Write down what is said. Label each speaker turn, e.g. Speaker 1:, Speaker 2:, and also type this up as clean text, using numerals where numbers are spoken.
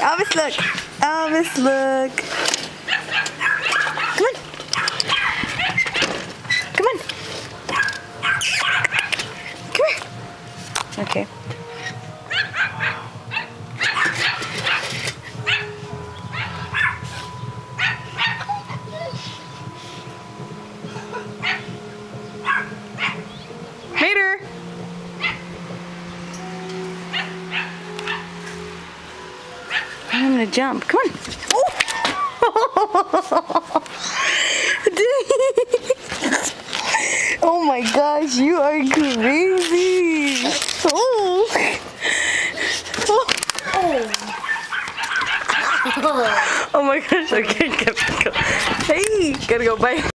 Speaker 1: Elvis, look. Elvis, look. Come on. Come on. Come here. Okay. Mater. I'm gonna jump. Come on. Oh, oh my gosh, you are crazy. Oh. Oh my gosh, okay, gotta go. Hey, gotta go, bye.